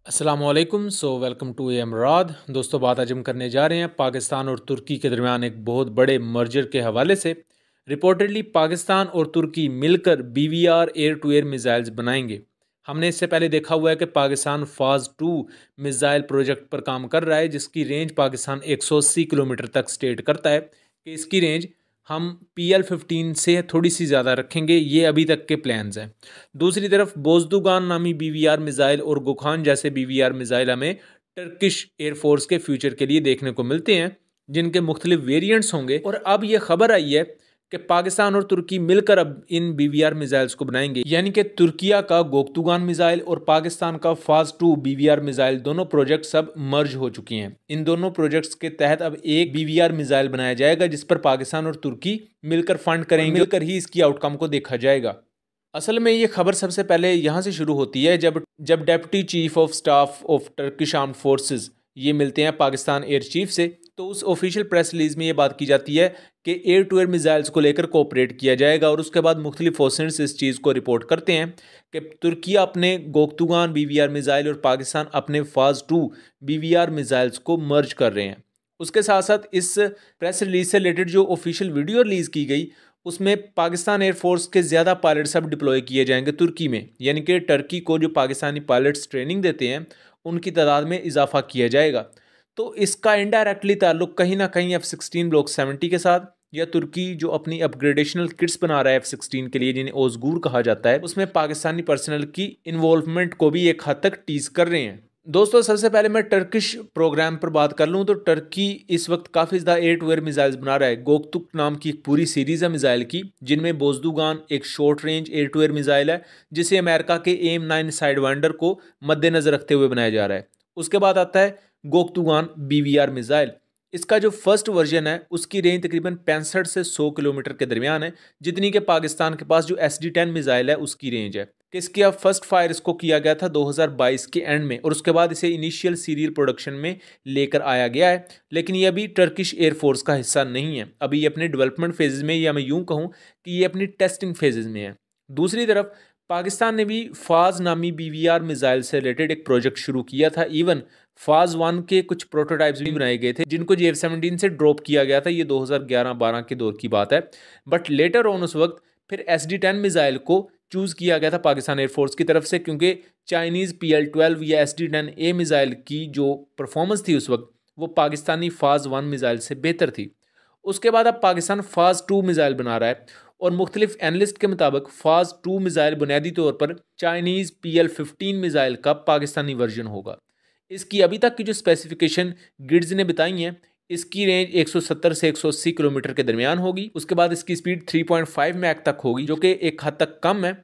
अस्सलामुअलैकुम। Welcome to एमराद। दोस्तों, बात आज हम करने जा रहे हैं पाकिस्तान और तुर्की के दरमियान एक बहुत बड़े मर्जर के हवाले से। रिपोर्टेडली पाकिस्तान और तुर्की मिलकर BVR air to air missiles बनाएंगे। हमने इससे पहले देखा हुआ है कि पाकिस्तान फाज 2 मिसाइल प्रोजेक्ट पर काम कर रहा है, जिसकी रेंज पाकिस्तान 180 किलोमीटर तक स्टेट करता है कि इसकी रेंज हम PL-15 से थोड़ी सी ज़्यादा रखेंगे। ये अभी तक के प्लान्स हैं। दूसरी तरफ बोजदुगान नामी BVR मिसाइल और गुखान जैसे BVR मिसाइल हमें टर्किश एयरफोर्स के फ्यूचर के लिए देखने को मिलते हैं, जिनके मुख्तलिफ वेरिएंट्स होंगे। और अब यह खबर आई है कि पाकिस्तान और तुर्की मिलकर अब इन BVR मिसाइल्स को बनाएंगे, यानी कि तुर्किया का गोक्तुगान मिसाइल और पाकिस्तान का फाज 2 BVR मिसाइल दोनों प्रोजेक्ट्स अब मर्ज हो चुकी हैं। इन दोनों प्रोजेक्ट्स के तहत अब एक BVR मिसाइल बनाया जाएगा, जिस पर पाकिस्तान और तुर्की मिलकर फंड करेंगे, मिलकर ही इसकी आउटकम को देखा जाएगा। असल में ये खबर सबसे पहले यहाँ से शुरू होती है जब deputy chief of staff of Turkish armed forces ये मिलते हैं पाकिस्तान एयर चीफ से। तो उस ऑफिशियल प्रेस रिलीज में ये बात की जाती है कि एयर टू एयर मिसाइल्स को लेकर कोऑपरेट किया जाएगा। और उसके बाद मुख्तलिफ फोर्सेस इस चीज़ को रिपोर्ट करते हैं कि तुर्की अपने गोक्तुगान BVR मिसाइल और पाकिस्तान अपने फाज 2 BVR मिसाइल्स को मर्ज कर रहे हैं। उसके साथ साथ इस प्रेस रिलीज से रिलेटेड जो ऑफिशियल वीडियो रिलीज की गई, उसमें पाकिस्तान एयरफोर्स के ज़्यादा पायलट्स अब डिप्लॉय किए जाएंगे तुर्की में, यानी कि टर्की को जो पाकिस्तानी पायलट्स ट्रेनिंग देते हैं उनकी तादाद में इजाफा किया जाएगा। तो इसका इनडायरेक्टली ताल्लुक कहीं ना कहीं F-16 ब्लॉक 70 के साथ, या तुर्की जो अपनी अपग्रेडेशनल किट्स बना रहा है F-16 के लिए, जिन्हें ओजगूर कहा जाता है, उसमें पाकिस्तानी पर्सनल की इन्वॉल्वमेंट को भी एक हद तक टीज कर रहे हैं। दोस्तों, सबसे पहले मैं टर्किश प्रोग्राम पर बात कर लूँ तो टर्की इस वक्त काफ़ी ज़्यादा एयर टू एयर मिसाइल्स बना रहा है। गोक्तुक नाम की एक पूरी सीरीज़ है मिसाइल की, जिनमें बोजदुगान एक short range air to air missile है, जिसे अमेरिका के AIM-9 साइडवाइंडर को मद्देनजर रखते हुए बनाया जा रहा है। उसके बाद आता है गोक्तुगान BVR मिसाइल। इसका जो फर्स्ट वर्जन है उसकी रेंज तकरीबन 65 से 100 किलोमीटर के दरमियान है, जितनी कि पाकिस्तान के पास जो SD-10 मिसाइल है उसकी रेंज है। कि इसकी अब फर्स्ट फायर इसको किया गया था 2022 के एंड में, और उसके बाद इसे इनिशियल सीरियल प्रोडक्शन में लेकर आया गया है। लेकिन ये अभी टर्किश एयरफोर्स का हिस्सा नहीं है, अभी ये अपने डेवलपमेंट फेजेज में, या मैं यूं कहूँ कि ये अपनी टेस्टिंग फेजेज में है। दूसरी तरफ पाकिस्तान ने भी फाज नामी BVR मिसाइल से रिलेटेड एक प्रोजेक्ट शुरू किया था। इवन फाज 1 के कुछ प्रोटोटाइप्स भी बनाए गए थे, जिनको F-17 से ड्रॉप किया गया था। ये 2011-12 के दौर की बात है। बट लेटर ऑन उस वक्त फिर SD-10 मिसाइल को चूज़ किया गया था पाकिस्तान एयरफोर्स की तरफ से, क्योंकि चाइनीज़ PL-12 या SD-10A मिसाइल की जो परफॉर्मेंस थी उस वक्त, वो पाकिस्तानी फाज 1 मिसाइल से बेहतर थी। उसके बाद अब पाकिस्तान फाज 2 मिसाइल बना रहा है, और मुख्तलिफ एनालिस्ट के मुताबिक फाज 2 मिसाइल बुनियादी तौर पर चाइनीज़ PL-15 मिसाइल का पाकिस्तानी वर्जन होगा। इसकी अभी तक की जो स्पेसिफिकेशन गिड्स ने बताई हैं, इसकी रेंज 170 से 180 किलोमीटर के दरमियान होगी। उसके बाद इसकी स्पीड 3.5 मैक तक होगी, जो कि एक हद तक कम है।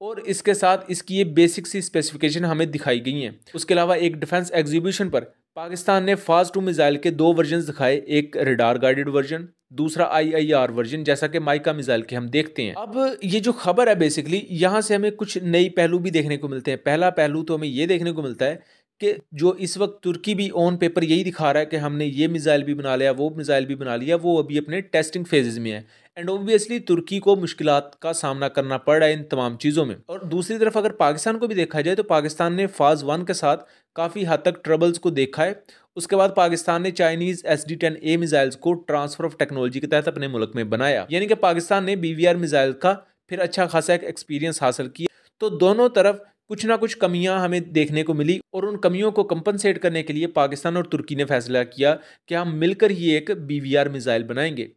और इसके साथ इसकी ये बेसिक सी स्पेसिफिकेशन हमें दिखाई गई हैं। उसके अलावा एक डिफेंस एग्जीबिशन पर पाकिस्तान ने फाज 2 मिसाइल के 2 वर्जन दिखाए, एक रडार गाइडेड वर्जन, दूसरा IIR वर्जन, जैसा कि माइका मिसाइल के हम देखते हैं। अब ये जो खबर है बेसिकली यहाँ से हमें कुछ नई पहलू भी देखने को मिलते हैं। पहला पहलू तो हमें ये देखने को मिलता है कि जो इस वक्त तुर्की भी ऑन पेपर यही दिखा रहा है कि हमने ये मिसाइल भी बना लिया, वो मिसाइल भी बना लिया, वो अभी अपने टेस्टिंग फेजेस में है। एंड ऑब्वियसली तुर्की को मुश्किलात का सामना करना पड़ रहा है इन तमाम चीज़ों में। और दूसरी तरफ अगर पाकिस्तान को भी देखा जाए तो पाकिस्तान ने फाज 1 के साथ काफ़ी हद तक ट्रबल्स को देखा है। उसके बाद पाकिस्तान ने चाइनीज़ SD-10A मिसाइल्स को ट्रांसफर ऑफ टेक्नोलॉजी के तहत अपने मुल्क में बनाया, यानी कि पाकिस्तान ने BVR मिसाइल का फिर अच्छा खासा एक एक्सपीरियंस हासिल किया। तो दोनों तरफ कुछ ना कुछ कमियां हमें देखने को मिली, और उन कमियों को कंपनसेट करने के लिए पाकिस्तान और तुर्की ने फैसला किया कि हम मिलकर ही एक BVR मिसाइल बनाएंगे।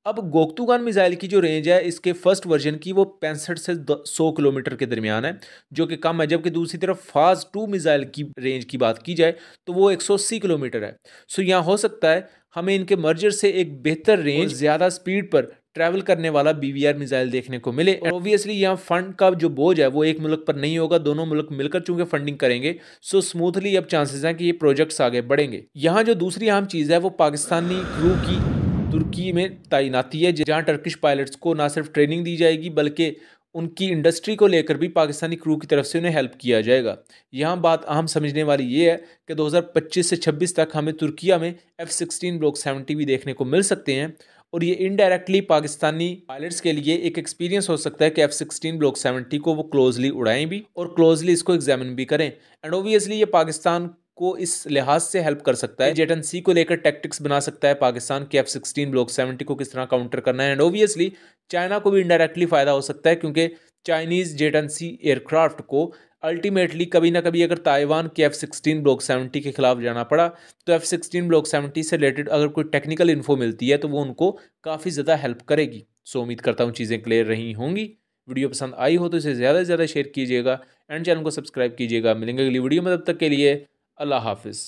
अब गोक्तुगान मिसाइल की जो रेंज है इसके फर्स्ट वर्जन की, वो 65 से 100 किलोमीटर के दरमियान है, जो कि कम है। जबकि दूसरी तरफ फाज 2 मिसाइल की रेंज की बात की जाए तो वो 180 किलोमीटर है। सो यहाँ हो सकता है हमें इनके मर्जर से एक बेहतर रेंज, ज़्यादा स्पीड पर ट्रैवल करने वाला BVR मिसाइल देखने को मिले। ऑब्वियसली यहाँ फंड का जो बोझ है वो एक मुल्क पर नहीं होगा, दोनों मुल्क मिलकर चूंकि फंडिंग करेंगे, सो स्मूथली अब चांसेस हैं कि ये प्रोजेक्ट्स आगे बढ़ेंगे। यहाँ जो दूसरी अहम चीज़ है वो पाकिस्तानी क्रू की तुर्की में तैनाती है, जहाँ टर्किश पायलट्स को ना सिर्फ ट्रेनिंग दी जाएगी बल्कि उनकी इंडस्ट्री को लेकर भी पाकिस्तानी क्रू की तरफ से उन्हें हेल्प किया जाएगा। यहाँ बात अहम समझने वाली ये है कि 2025 से 26 तक हमें तुर्किया में F-16 ब्लॉक 70 भी देखने को मिल सकते हैं। और ये इनडायरेक्टली पाकिस्तानी पायलट्स के लिए एक एक्सपीरियंस हो सकता है कि F-16 ब्लॉक 70 को वो क्लोजली उड़ाएं भी और क्लोजली इसको एग्जामिन भी करें। एंड ऑब्वियसली ये पाकिस्तान को इस लिहाज से हेल्प कर सकता है, जेट एंड सी को लेकर टैक्टिक्स बना सकता है पाकिस्तान के F-16 ब्लॉक 70 को किस तरह काउंटर करना है। एंड ऑब्वियसली चाइना को भी इनडायरेक्टली फायदा हो सकता है, क्योंकि Chinese jet and sea aircraft को अल्टीमेटली कभी ना कभी अगर ताइवान के F-16 ब्लॉक 70 के खिलाफ जाना पड़ा तो F-16 ब्लॉक 70 से रिलेटेड अगर कोई टेक्निकल इन्फो मिलती है तो वो उनको काफ़ी ज़्यादा हेल्प करेगी। सो उम्मीद करता हूँ चीज़ें क्लियर रही होंगी। वीडियो पसंद आई हो तो इसे ज़्यादा से ज़्यादा शेयर कीजिएगा एंड चैनल को सब्सक्राइब कीजिएगा। मिलेंगे अगली वीडियो में, तब तक के लिए अल्लाह हाफिज़।